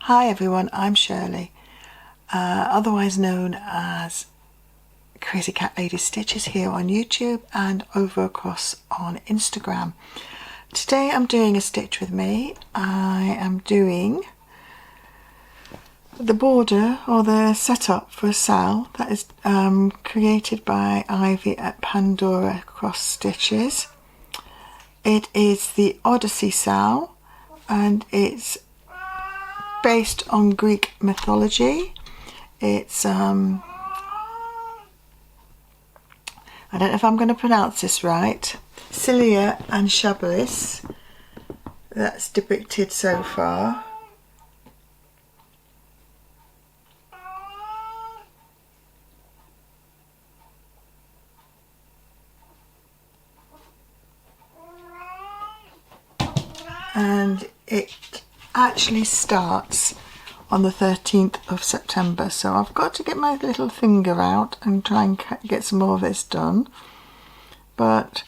Hi everyone, I'm Shirley, otherwise known as Crazy Cat Lady Stitches here on YouTube and over across on Instagram. Today I'm doing a stitch with me. I am doing the border or the setup for a SAL that is created by Ivy at PandoraXStitch. It is the Odyssey SAL and it's based on Greek mythology. It's I don't know if I'm going to pronounce this right. Cilia and Shabalis. That's depicted so far. And it actually starts on the 13th of September, so I've got to get my little finger out and try and get some more of this done. But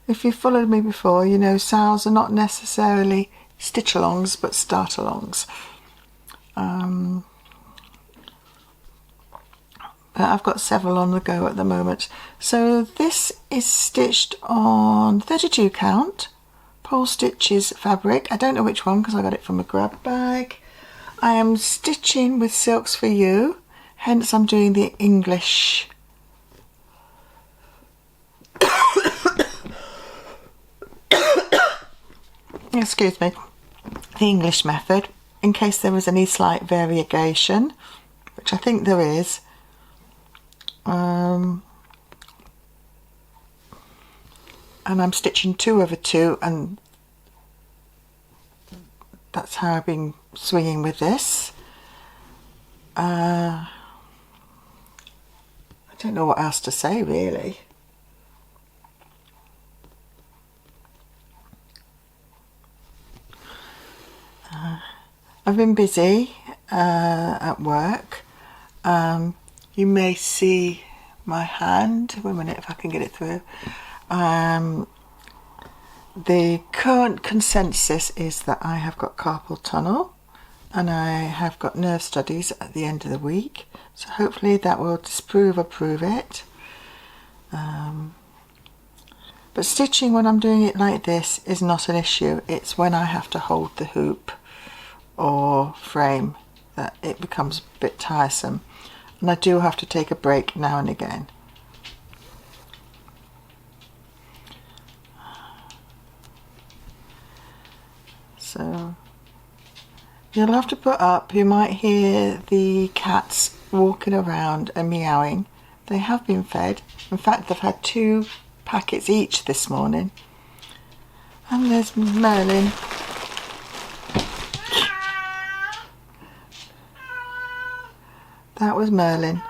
if you've followed me before, you know SALs are not necessarily stitch alongs but start alongs. I've got several on the go at the moment. So this is stitched on 32 count Polstitches fabric. I don't know which one because I got it from a grab bag. I am stitching with Silk4U, hence I'm doing the English excuse me, the English method, in case there was any slight variegation, which I think there is. And I'm stitching 2 over 2, and that's how I've been swinging with this. I don't know what else to say really. I've been busy at work. You may see my hand. Wait a minute if I can get it through. The current consensus is that I have got carpal tunnel and I have got nerve studies at the end of the week, so hopefully that will disprove or prove it. But stitching when I'm doing it like this is not an issue. It's when I have to hold the hoop or frame that it becomes a bit tiresome, and I do have to take a break now and again. So you'll have to put up, you might hear the cats walking around and meowing. They have been fed. In fact, they've had 2 packets each this morning. And there's Merlin. That was Merlin.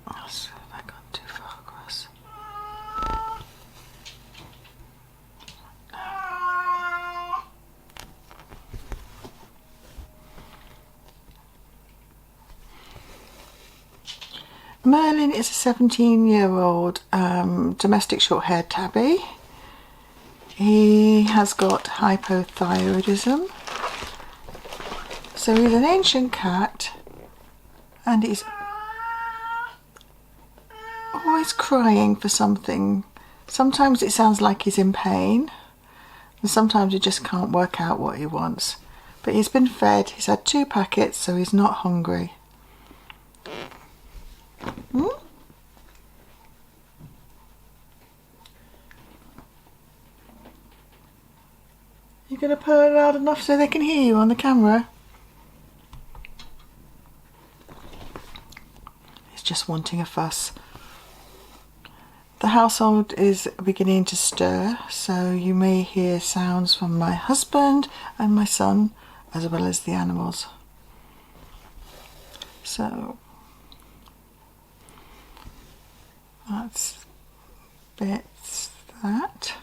Oh, so I've gone too far across. Merlin is a 17-year-old domestic short-haired tabby. He has got hypothyroidism. So he's an ancient cat and he's always crying for something. Sometimes it sounds like he's in pain and sometimes you just can't work out what he wants. But he's been fed, he's had 2 packets, so he's not hungry. You're going to purr loud enough so they can hear you on the camera? He's just wanting a fuss. The household is beginning to stir, so you may hear sounds from my husband and my son, as well as the animals. So that's bits that.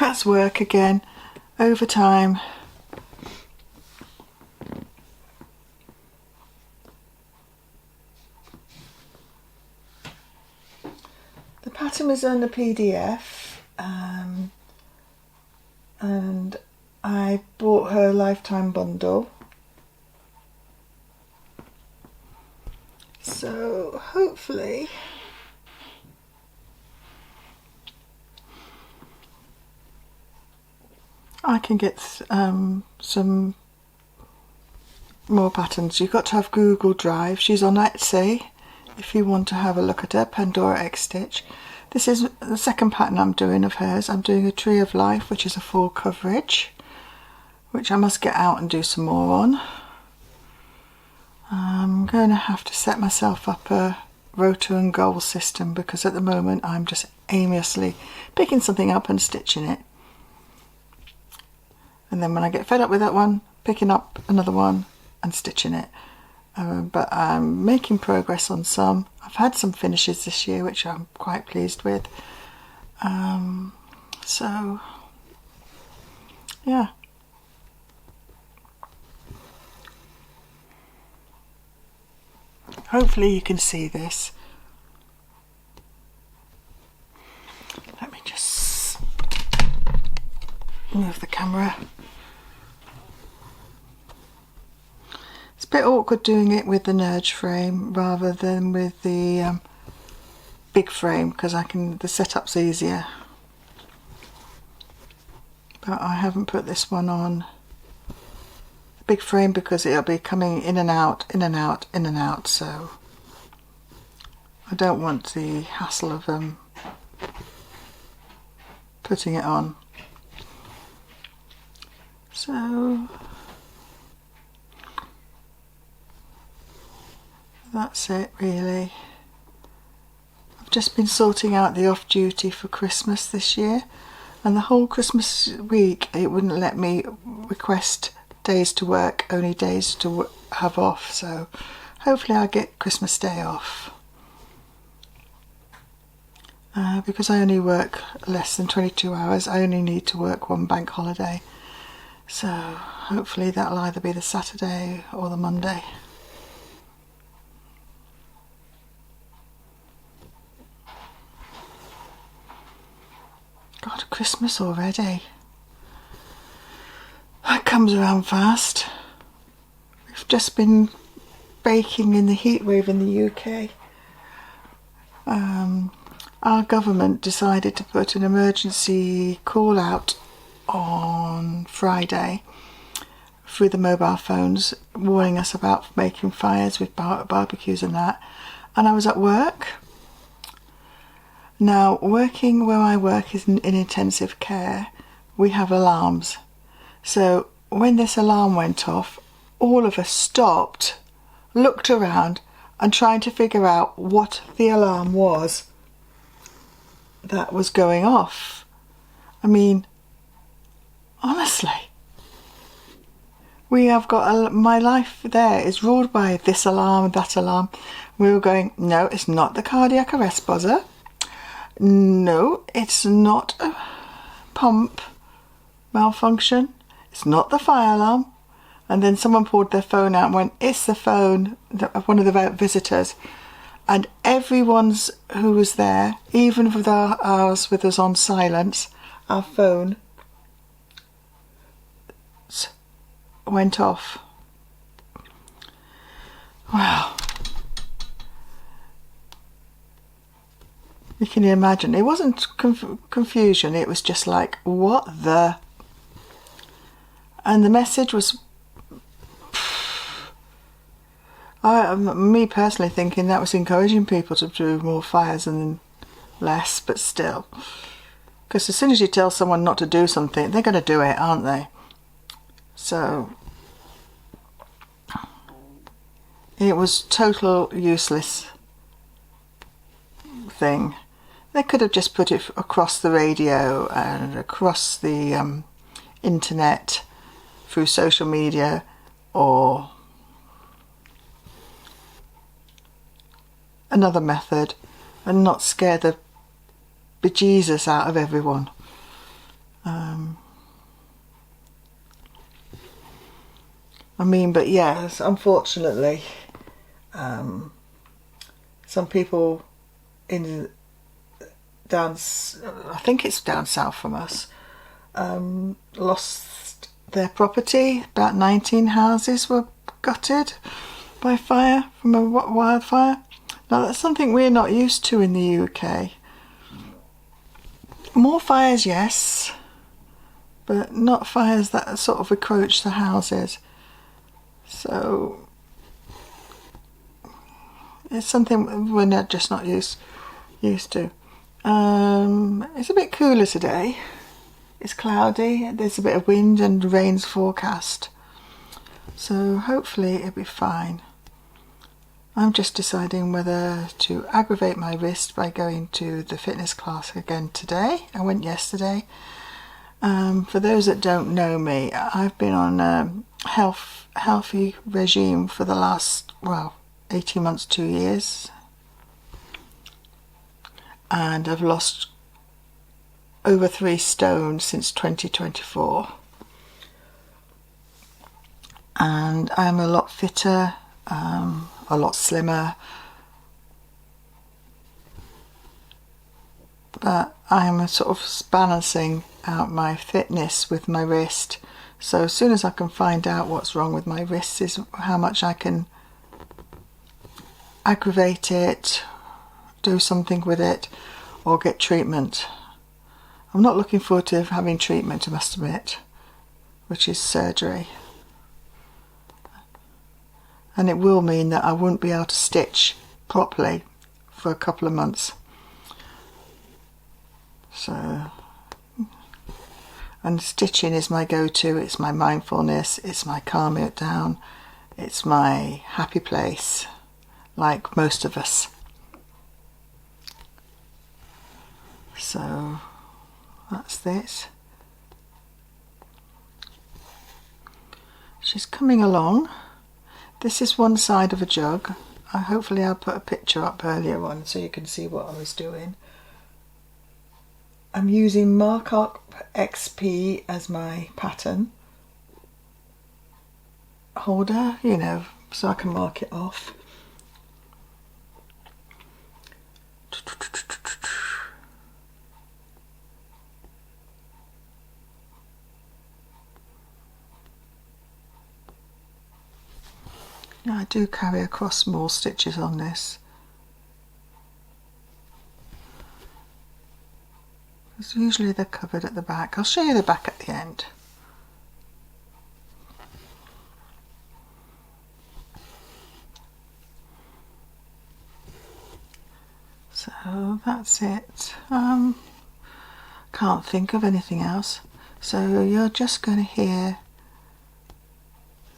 That's work again, overtime. The pattern was on the PDF and I bought her a lifetime bundle. So hopefully I can get some more patterns. You've got to have Google Drive. She's on Etsy if you want to have a look at her, PandoraXStitch. This is the second pattern I'm doing of hers. I'm doing a Tree of Life, which is a full coverage, which I must get out and do some more on. I'm going to have to set myself up a rota and goal system, because at the moment I'm just aimlessly picking something up and stitching it. And then when I get fed up with that one, picking up another one and stitching it. But I'm making progress on some. I've had some finishes this year, which I'm quite pleased with. So, yeah. Hopefully you can see this. Let me just move the camera. It's a bit awkward doing it with the nudge frame rather than with the big frame, because the setup's easier. But I haven't put this one on the big frame because it'll be coming in and out, in and out, in and out, so I don't want the hassle of putting it on. So that's it really. I've just been sorting out the off duty for Christmas this year, and the whole Christmas week it wouldn't let me request days to work, only days to have off, so hopefully I'll get Christmas Day off. Because I only work less than 22 hours, I only need to work one bank holiday, so hopefully that'll either be the Saturday or the Monday. God, Christmas already. That comes around fast. We've just been baking in the heat wave in the UK. Our government decided to put an emergency call out on Friday through the mobile phones, warning us about making fires with barbecues and that. And I was at work. Now, working where I work is in intensive care. We have alarms. So when this alarm went off, all of us stopped, looked around and tried to figure out what the alarm was that was going off. I mean, honestly, we have got my life there is ruled by this alarm, that alarm. We were going, no, it's not the cardiac arrest buzzer. No, it's not a pump malfunction. It's not the fire alarm. And then someone pulled their phone out and went, it's the phone of one of the visitors. And everyone's who was there, even with ours with us on silence, our phone went off. Wow. You can imagine. It wasn't confusion, it was just like, what the? And the message was, me personally thinking that was encouraging people to do more fires and less, but still. Because as soon as you tell someone not to do something, they're going to do it, aren't they? So it was total useless thing. They could have just put it across the radio and across the internet through social media, or another method, and not scare the bejesus out of everyone. I mean, but yes, unfortunately, some people I think it's down south from us, lost their property. About 19 houses were gutted by fire from a wildfire. Now that's something we're not used to in the UK. More fires, yes, but not fires that sort of encroach the houses. So it's something we're just not used to. It's a bit cooler today. It's cloudy, there's a bit of wind and rain's forecast. So hopefully it'll be fine. I'm just deciding whether to aggravate my wrist by going to the fitness class again today. I went yesterday. For those that don't know me, I've been on a healthy regime for the last, well, 18 months, 2 years. And I've lost over 3 stone since 2024. And I'm a lot fitter, a lot slimmer, but I'm sort of balancing out my fitness with my wrist. So as soon as I can find out what's wrong with my wrist is how much I can aggravate it, do something with it, or get treatment. I'm not looking forward to having treatment, I must admit, which is surgery. And it will mean that I won't be able to stitch properly for a couple of months. So, and stitching is my go-to, it's my mindfulness, it's my calm it down, it's my happy place, like most of us. So that's this. She's coming along. This is one side of a jug. Hopefully I'll put a picture up earlier on so you can see what I was doing. I'm using Markup XP as my pattern holder, you know, so I can mark it off. Now I do carry across small stitches on this. Because usually they're covered at the back. I'll show you the back at the end. So that's it. Can't think of anything else. So you're just going to hear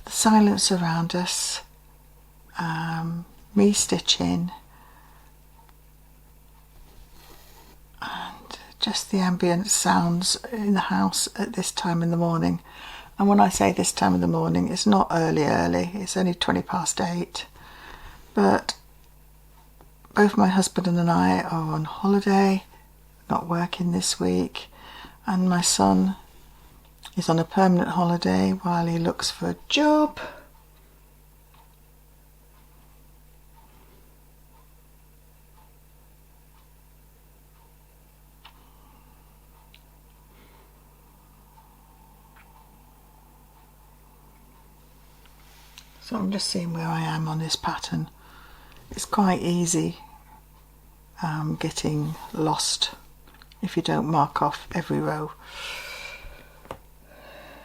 the silence around us, me stitching, and just the ambient sounds in the house at this time in the morning. And when I say this time in the morning, it's not early, it's only 8:20. But both my husband and I are on holiday, not working this week, and my son is on a permanent holiday while he looks for a job. So I'm just seeing where I am on this pattern. It's quite easy getting lost if you don't mark off every row,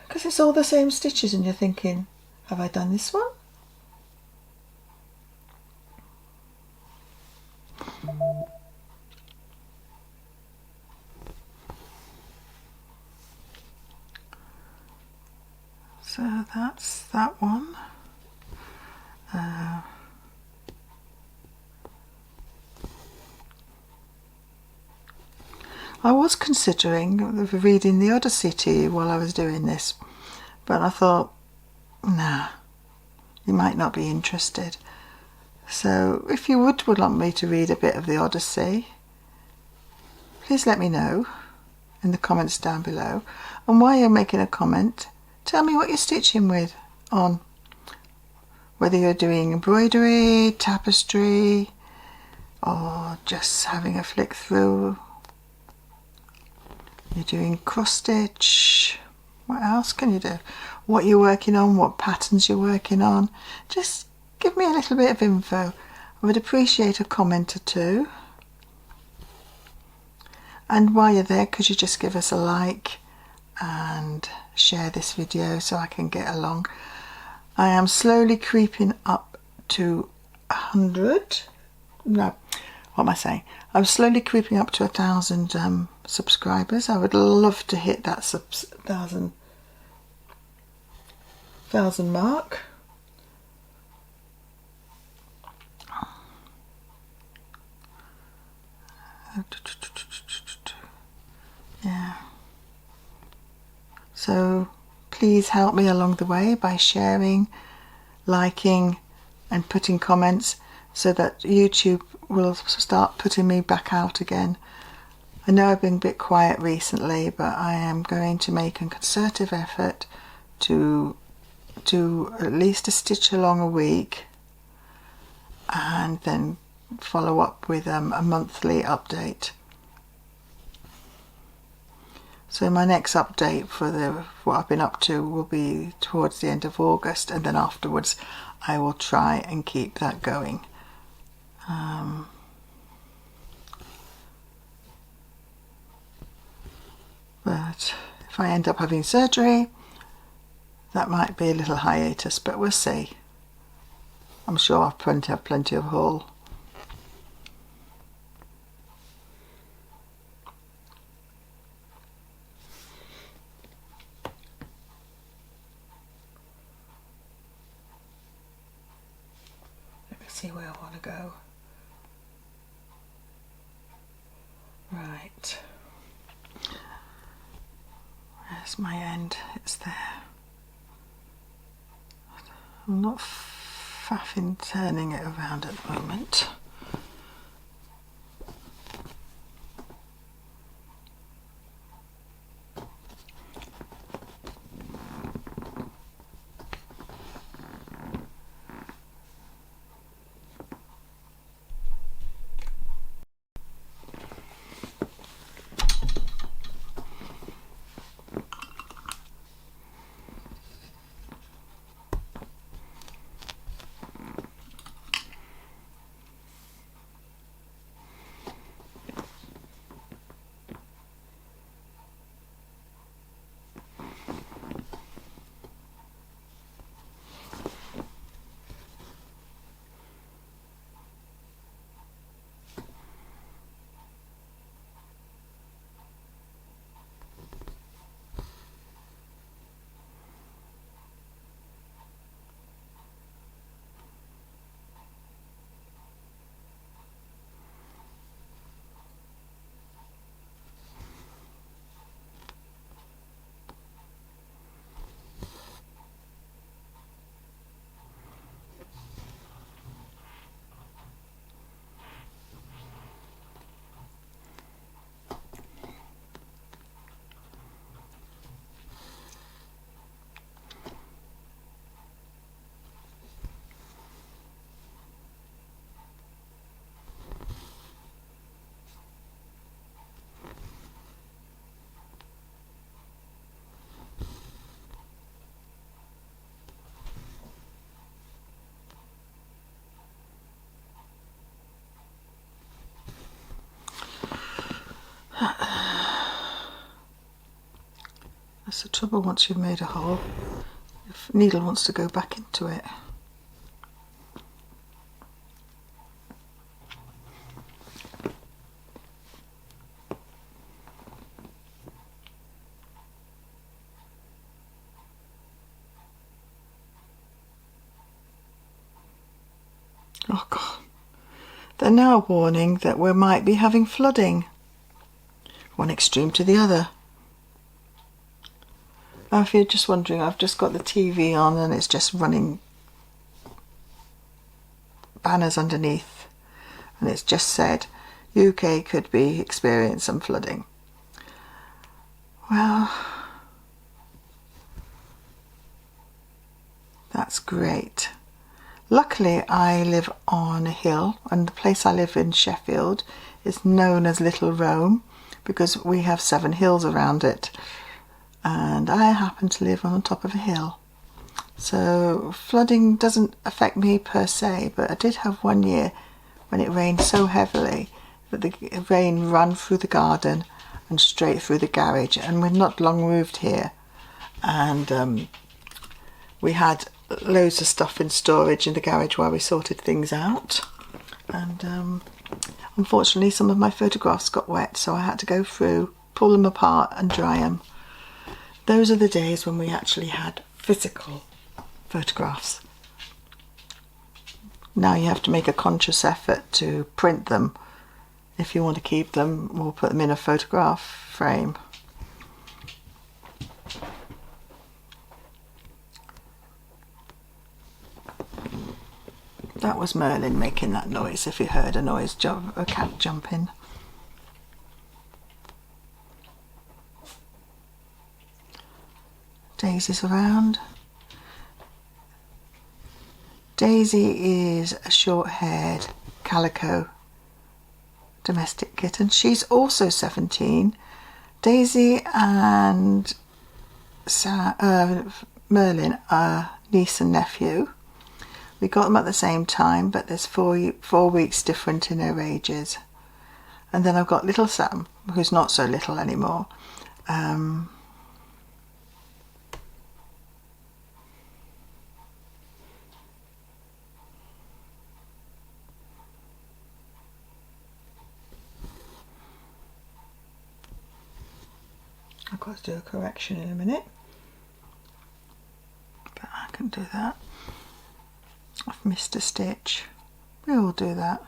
because it's all the same stitches and you're thinking, have I done this one? So that's that one. I was considering reading the Odyssey to you while I was doing this, but I thought, nah, you might not be interested. So if you would like me to read a bit of the Odyssey, please let me know in the comments down below. And while you're making a comment, tell me what you're stitching with on. Whether you're doing embroidery, tapestry, or just having a flick through you're doing cross stitch. What else can you do? What you're working on, what patterns you're working on. Just give me a little bit of info. I would appreciate a comment or two. And while you're there, could you just give us a like and share this video so I can get along. I am slowly creeping up to 100. No, what am I saying? I'm slowly creeping up to 1,000 subscribers. I would love to hit that 1,000 mark. Yeah. So please help me along the way by sharing, liking and putting comments so that YouTube will start putting me back out again. I know I've been a bit quiet recently, but I am going to make a concerted effort to do at least a stitch along a week and then follow up with a monthly update. So my next update for what I've been up to will be towards the end of August, and then afterwards I will try and keep that going. But if I end up having surgery, that might be a little hiatus, but we'll see. I'm sure I'll have plenty of haul. See where I want to go. Right. Where's my end? It's there. I'm not faffing turning it around at the moment. That's the trouble once you've made a hole. If needle wants to go back into it. Oh God. They're now warning that we might be having flooding. One extreme to the other. Now if you're just wondering, I've just got the TV on and it's just running banners underneath, and it's just said UK could be experiencing some flooding. Well, that's great. Luckily I live on a hill, and the place I live in, Sheffield, is known as Little Rome, because we have 7 hills around it, and I happen to live on top of a hill. So flooding doesn't affect me per se, but I did have one year when it rained so heavily that the rain ran through the garden and straight through the garage, and we've not long moved here, and we had loads of stuff in storage in the garage while we sorted things out, and unfortunately some of my photographs got wet, so I had to go through, pull them apart and dry them. Those are the days when we actually had physical photographs. Now you have to make a conscious effort to print them if you want to keep them or put them in a photograph frame. That was Merlin making that noise, if you heard a noise, a cat jumping. Daisy's around. Daisy is a short-haired calico domestic kitten. She's also 17. Daisy and Merlin are niece and nephew. We got them at the same time, but there's 4 weeks different in their ages. And then I've got little Sam, who's not so little anymore. I've got to do a correction in a minute, but I can do that. I've missed a stitch. We all do that.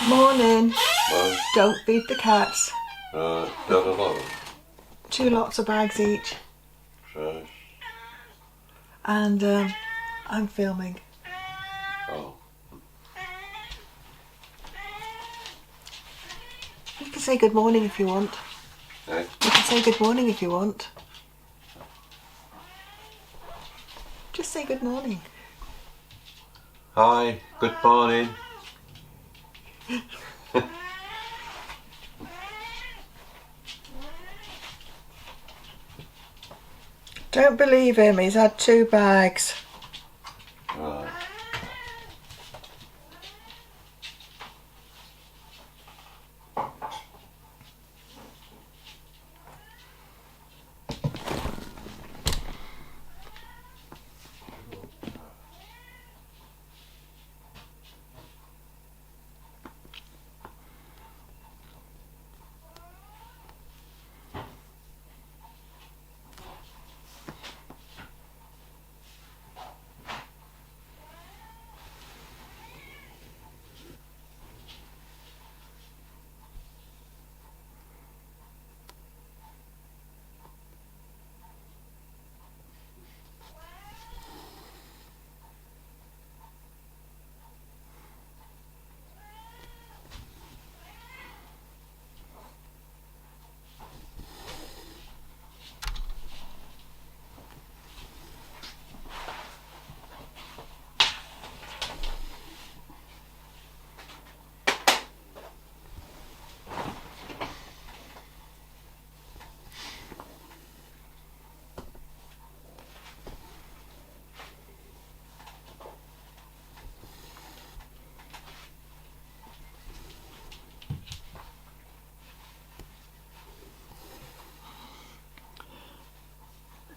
Morning. Well, Don't feed the cats. not a lot. 2 lots of bags each. So, And I'm filming. oh, You can say good morning if you want. eh? You can say good morning if you want. Just say good morning. Hi, good morning. Don't believe him, he's had 2 bags. Right.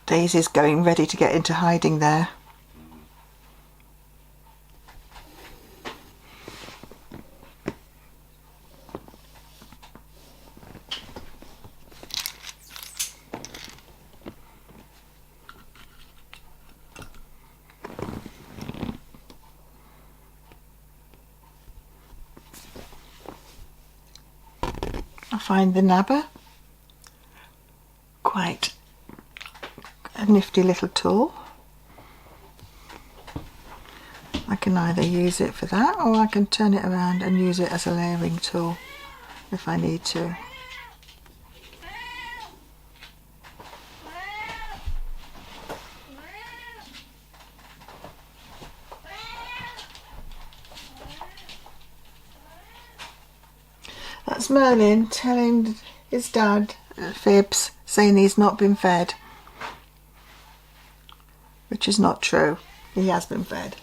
Daisy's going ready to get into hiding there. I find the nabber quite a nifty little tool. I can either use it for that or I can turn it around and use it as a layering tool if I need to. That's Merlin telling his dad fibs, saying he's not been fed. Which is not true. He has been fed.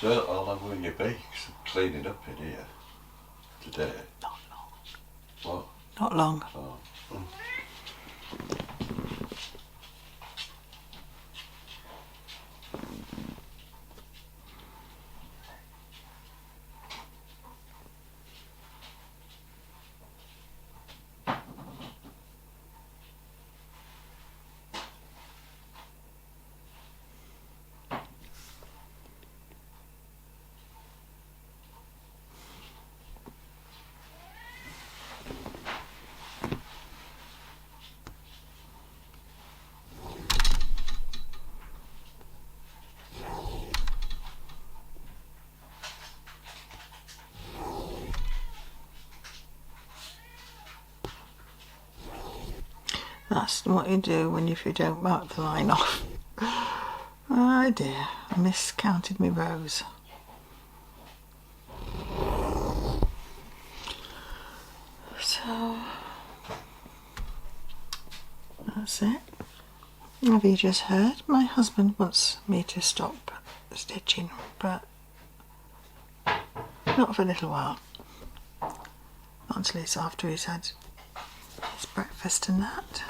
So how long will you be cleaning up in here today? Not long. What? Not long. Oh. That's what you do if you don't mark the line off. Oh dear, I miscounted my rows. So that's it. Have you just heard? My husband wants me to stop stitching, but not for a little while. Not until it's after he's had his breakfast and that.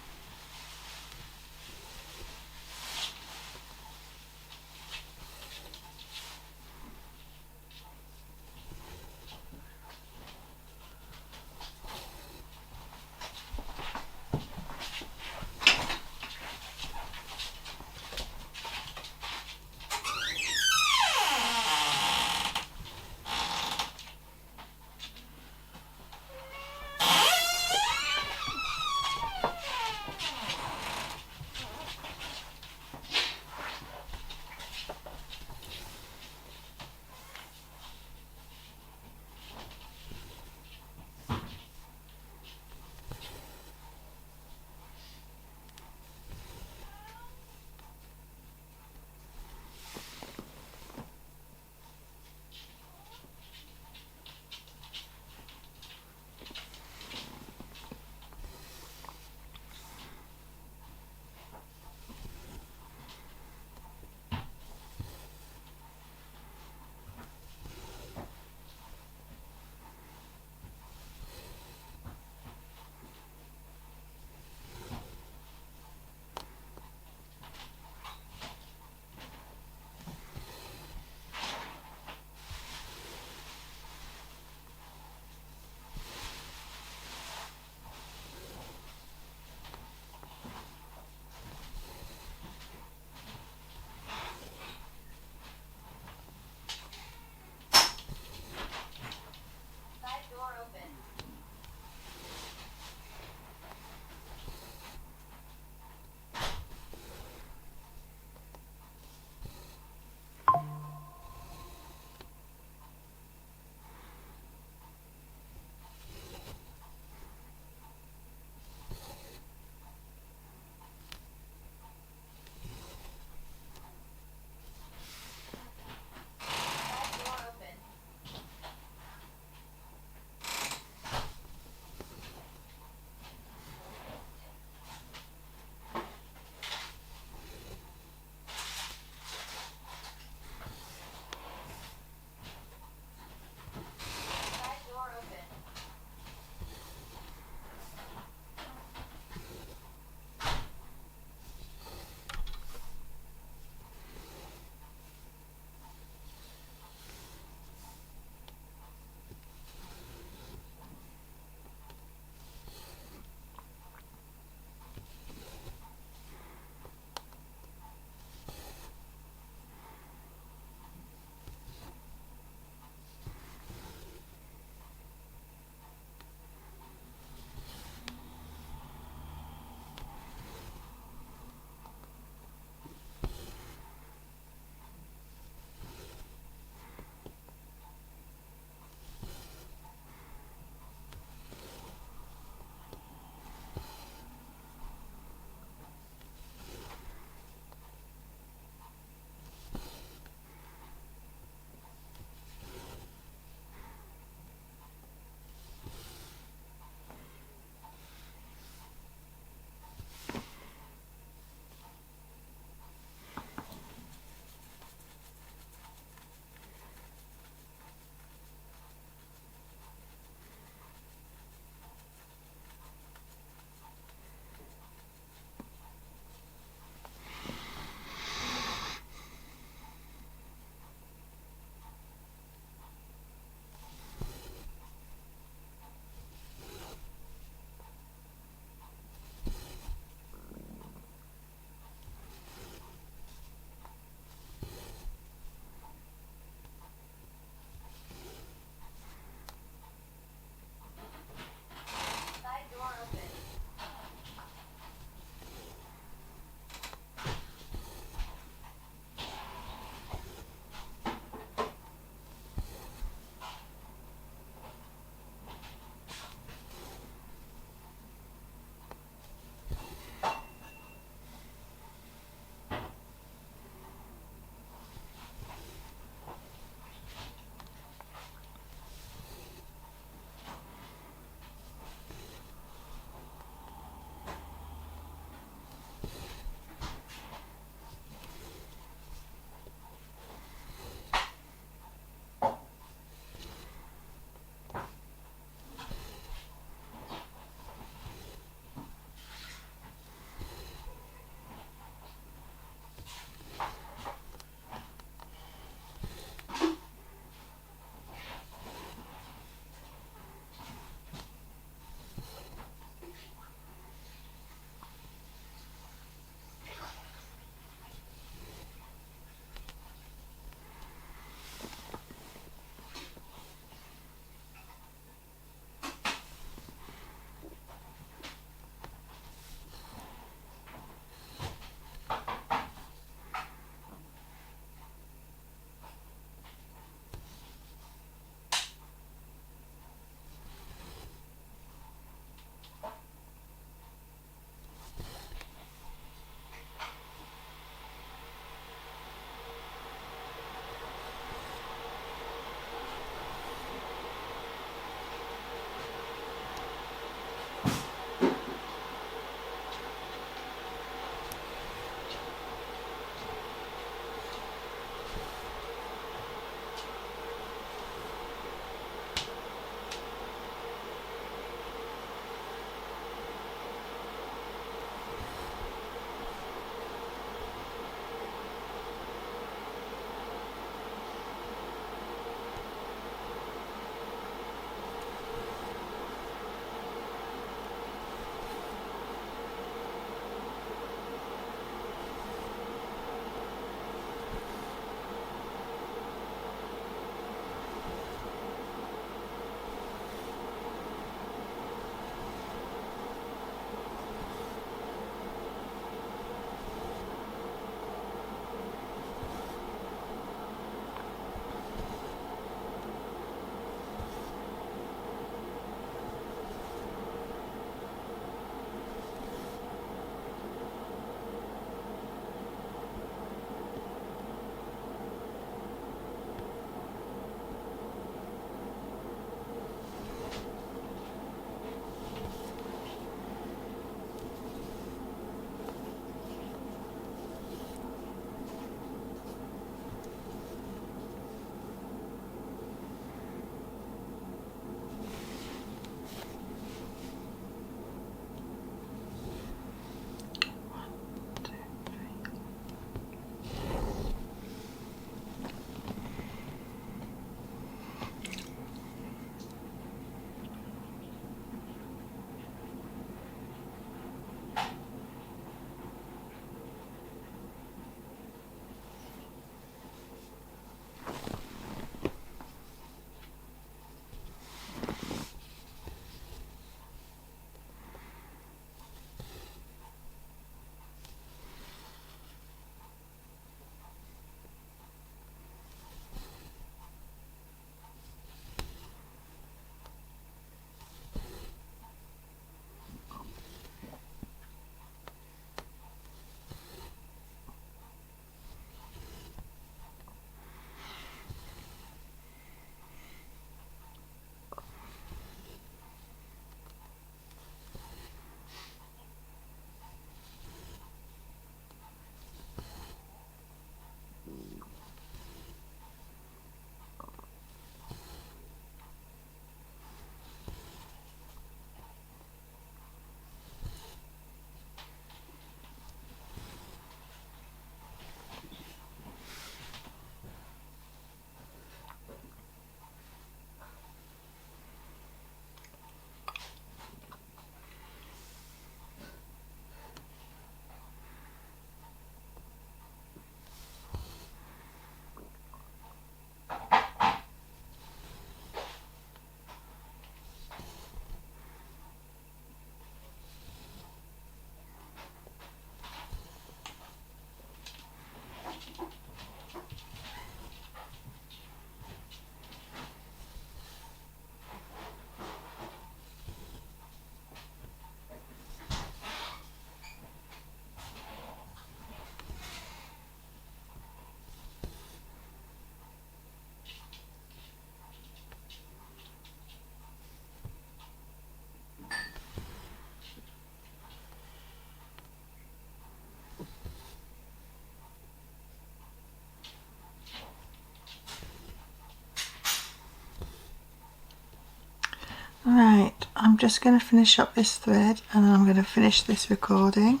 Right, I'm just going to finish up this thread and I'm going to finish this recording.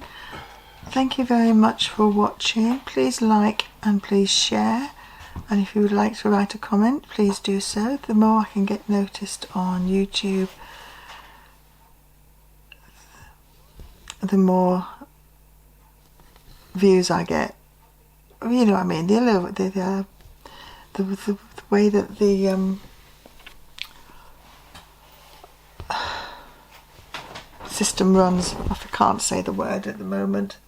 Thank you very much for watching. Please like and please share, and if you would like to write a comment, please do so. The more I can get noticed on YouTube, the more views I get. You know what I mean, the way that the system runs. I can't say the word at the moment.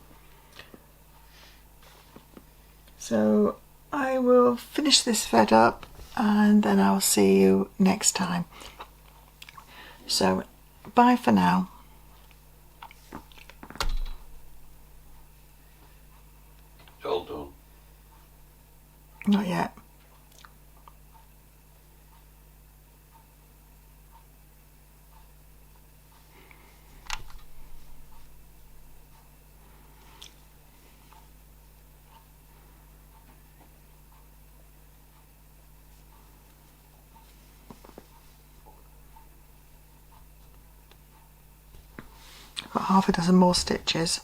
So I will finish this thread up and then I'll see you next time. So bye for now. It's all done. Not yet. Got half a dozen more stitches.